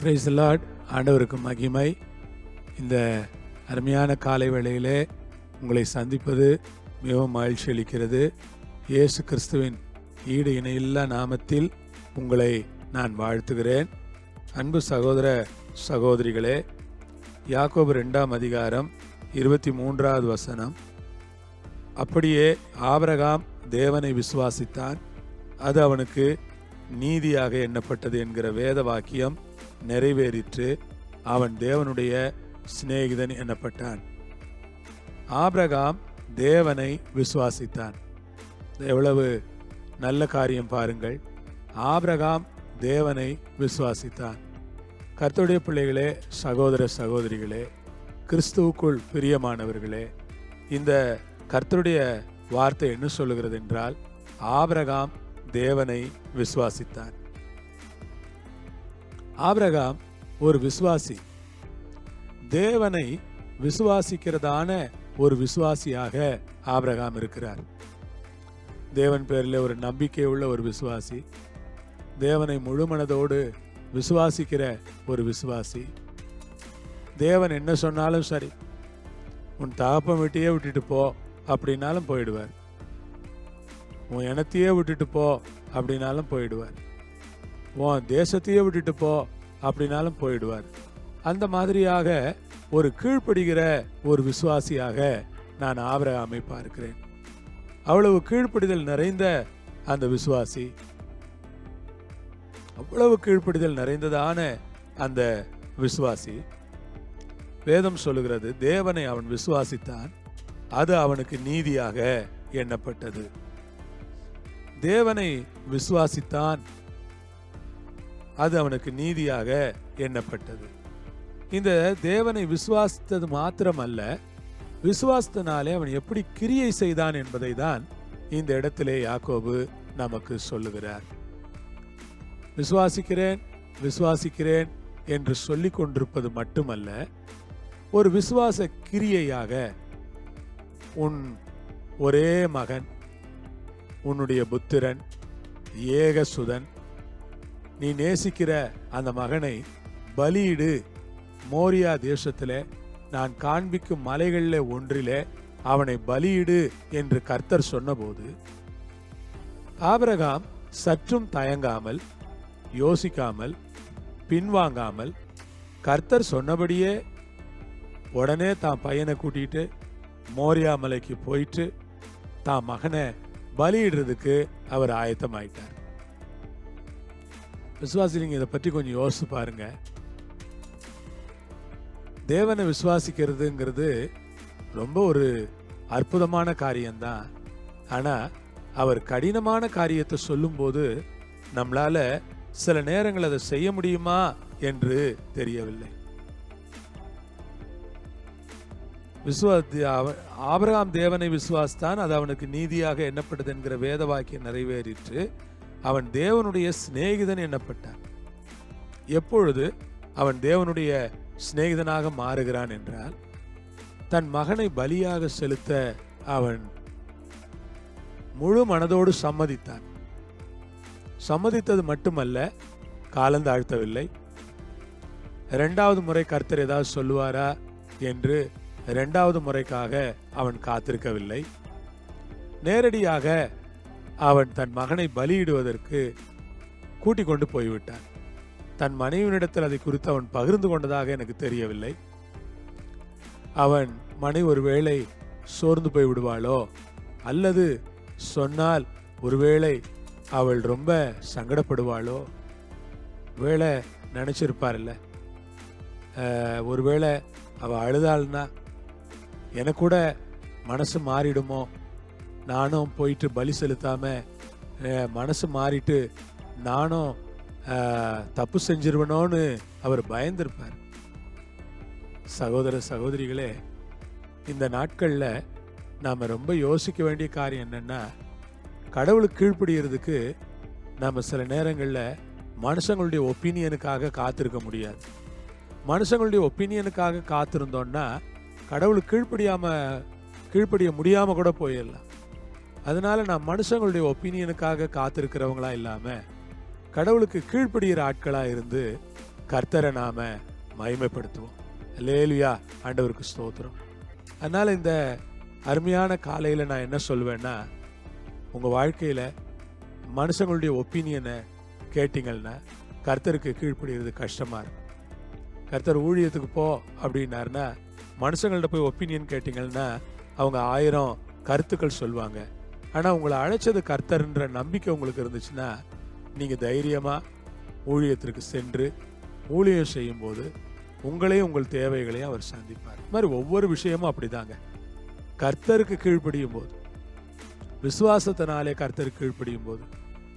Praise the Lord. ஆண்டவருக்கு மகிமை. இந்த அருமையான காலை வேளையிலே உங்களை சந்திப்பது மிகவும் மகிழ்ச்சி அளிக்கிறது. இயேசு கிறிஸ்துவின் ஈடு இணையில்லா நாமத்தில் உங்களை நான் வாழ்த்துகிறேன். அன்பு சகோதர சகோதரிகளே, யாக்கோபு 2ஆம் அதிகாரம் 23வது வசனம். அப்படியே ஆபிரகாம் தேவனை விசுவாசித்தான், அது அவனுக்கு நீதியாக எண்ணப்பட்டது என்கிற வேத வாக்கியம் நிறைவேறிற்று. அவன் தேவனுடைய சிநேகிதன் எண்ணப்பட்டான். ஆபிரகாம் தேவனை விசுவாசித்தான். எவ்வளவு நல்ல காரியம் பாருங்கள். ஆபிரகாம் தேவனை விசுவாசித்தான். கர்த்தருடைய பிள்ளைகளே, சகோதர சகோதரிகளே, கிறிஸ்துவுக்குள் பிரியமானவர்களே, இந்த கர்த்தருடைய வார்த்தை என்ன சொல்லுகிறது என்றால், ஆபிரகாம் தேவனை விசுவாசித்தான். ஆபிரகாம் ஒரு விசுவாசி. தேவனை விசுவாசிக்கிறதான ஒரு விசுவாசியாக ஆபிரகாம் இருக்கிறார். தேவன் பேரில் ஒரு நம்பிக்கை உள்ள ஒரு விசுவாசி, தேவனை முழு மனதோடு விசுவாசிக்கிற ஒரு விசுவாசி. தேவன் என்ன சொன்னாலும் சரி, உன் தகப்பன் வீட்டையே விட்டுட்டு போ அப்படின்னாலும் போயிடுவார். உன் இனத்தையே விட்டுட்டு போ அப்படின்னாலும் போயிடுவார். உன் தேசத்தையே விட்டுட்டு போ அப்படின்னாலும் போயிடுவார். அந்த மாதிரியாக ஒரு கீழ்ப்படுகிற ஒரு விசுவாசியாக நான் ஆபிரகாமை பார்க்கிறேன். அவ்வளவு கீழ்ப்படிதல் நிறைந்த அந்த விசுவாசி, அவ்வளவு கீழ்ப்படிதல் நிறைந்ததான அந்த விசுவாசி. வேதம் சொல்லுகிறது, தேவனை அவன் விசுவாசித்தான், அது அவனுக்கு நீதியாக எண்ணப்பட்டது. தேவனை விசுவாசித்தான், அது அவனுக்கு நீதியாக எண்ணப்பட்டது. இந்த தேவனை விசுவாசித்தது மாத்திரமல்ல, விசுவாசத்தினாலே அவன் எப்படி கிரியை செய்தான் என்பதை தான் இந்த இடத்திலே யாக்கோபு நமக்கு சொல்லுகிறார். விசுவாசிக்கிறேன் விசுவாசிக்கிறேன் என்று சொல்லிக் கொண்டிருப்பது மட்டுமல்ல, ஒரு விசுவாச கிரியையாக உன் ஒரே மகன், உன்னுடைய புத்திரன், ஏகசுதன், நீ நேசிக்கிற அந்த மகனை பலியிடு, மோரியா தேசத்திலே நான் காண்பிக்கும் மலைகளிலே ஒன்றிலே அவனை பலியிடு என்று கர்த்தர் சொன்னபோது, ஆபிரகாம் சற்றும் தயங்காமல், யோசிக்காமல், பின்வாங்காமல், கர்த்தர் சொன்னபடியே உடனே தான் பையனை கூட்டிட்டு மோரியா மலைக்கு போயிட்டு தான் மகனை பலியிடுறதுக்கு அவர் ஆயத்தமாயிட்டார். விசுவாசி, நீங்க இதை பற்றி கொஞ்சம் யோசிச்சு பாருங்க. தேவனை விசுவாசிக்கிறதுங்கிறது ரொம்ப ஒரு அற்புதமான காரியம்தான். ஆனா அவர் கடினமான காரியத்தை சொல்லும்போது நம்மளால சில நேரங்கள் அதை செய்ய முடியுமா என்று தெரியவில்லை. ஆபிரகாம் தேவனை விசுவாசித்தான், அது அவனுக்கு நீதியாக எண்ணப்பட்டது என்கிற வேத வாக்கியம் நிறைவேறிற்று. அவன் தேவனுடைய சிநேகிதன் எண்ணப்பட்டான். எப்பொழுது அவன் தேவனுடைய சிநேகிதனாக மாறுகிறான் என்றால், தன் மகனை பலியாக செலுத்த அவன் முழு மனதோடு சம்மதித்தான். சம்மதித்தது மட்டுமல்ல, காலந்தாழ்த்தவில்லை. 2வது முறை கர்த்தர் ஏதாவது சொல்லுவாரா என்று 2வது முறைக்காக அவன் காத்திருக்கவில்லை. நேரடியாக அவன் தன் மகனை பலியிடுவதற்கு கூட்டிக் கொண்டு போய்விட்டான். தன் மனைவியிடத்தில் அதை குறித்து அவன் பகிர்ந்து கொண்டதாக எனக்கு தெரியவில்லை. அவன் மனைவி ஒருவேளை சோர்ந்து போய் விடுவாளோ, அல்லது சொன்னால் ஒருவேளை அவள் ரொம்ப சங்கடப்படுவாளோ, வேளை நினைச்சிருப்பார்ல, ஒருவேளை அவள் அழுதாள்னா எனக்கு கூட மனசு மாறிடுமோ, நானும் போயிட்டு பலி செலுத்தாம மனசு மாறிட்டு நானும் தப்பு செஞ்சிருவனோன்னு அவர் பயந்திருப்பார். சகோதர சகோதரிகளே, இந்த நாட்களில் நாம் ரொம்ப யோசிக்க வேண்டிய காரியம் என்னன்னா, கடவுளுக்கு கீழ்ப்படுகிறதுக்கு நாம் சில நேரங்களில் மனுஷங்களுடைய ஒப்பீனியனுக்காக காத்திருக்க முடியாது. மனுஷங்களுடைய ஒப்பீனியனுக்காக காத்திருந்தோன்னா கடவுளுக்கு கீழ்ப்படிய முடியாமல் கூட போயிடலாம். அதனால நான் மனுஷங்களுடைய ஒப்பீனியனுக்காக காத்திருக்கிறவங்களா இல்லாமல் கடவுளுக்கு கீழ்ப்படுகிற ஆட்களாக இருந்து கர்த்தரை நாம மகிமைப்படுத்துவோம். அல்லேலூயா. ஆண்டவருக்கு ஸ்தோத்திரம். அதனால இந்த அருமையான காலையில நான் என்ன சொல்வேன்னா, உங்க வாழ்க்கையில மனுஷங்களுடைய ஒப்பீனியனை கேட்டீங்கன்னா கர்த்தருக்கு கீழ்ப்படுகிறது கஷ்டமா இருக்கும். கர்த்தர் ஊழியத்துக்கு போ அப்படின்னாருன்னா மனுஷங்கள்ட்ட போய் ஒப்பீனியன் கேட்டீங்கன்னா அவங்க 1000 கருத்துக்கள் சொல்லுவாங்க. ஆனா உங்களை அழைச்சது கர்த்தர்ன்ற நம்பிக்கை உங்களுக்கு இருந்துச்சுன்னா நீங்க தைரியமா ஊழியத்திற்கு சென்று ஊழியம் செய்யும் போது உங்களையும் உங்கள் தேவைகளையும் அவர் சந்திப்பார். இது மாதிரி ஒவ்வொரு விஷயமும் அப்படிதாங்க. கர்த்தருக்கு கீழ்ப்படியும் போது, விசுவாசத்தினாலே கர்த்தருக்கு கீழ்ப்படியும் போது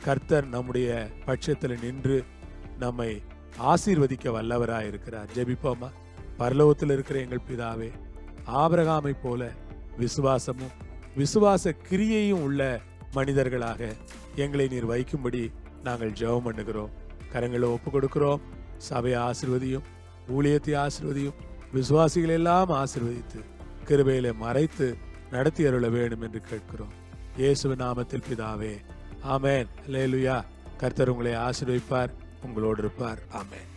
கர்த்தர் நம்முடைய பட்சத்தில் நின்று நம்மை ஆசீர்வதிக்க வல்லவராய் இருக்கிறார். ஜெபிப்போமா? பரலோகத்தில் இருக்கிற எங்கள் பிதாவே, ஆபிரகாமை போல விசுவாசமும் விசுவாச கிரியையும் உள்ள மனிதர்களாக எங்களை நீர் வைக்கும்படி நாங்கள் ஜெபம் பண்ணுகிறோம். கரங்களை ஒப்பு கொடுக்கிறோம். சபையை ஆசீர்வதியும், ஊழியத்தை ஆசீர்வதியும், விசுவாசிகளை எல்லாம் ஆசீர்வதித்து கிருபையிலே மறைத்து நடத்தி அருள வேண்டும் என்று கேட்கிறோம். இயேசுவின் நாமத்தில் பிதாவே, ஆமென். அல்லேலூயா. கர்த்தர் உங்களை ஆசீர்வதிப்பார், உங்களோடு இருப்பார். ஆமென்.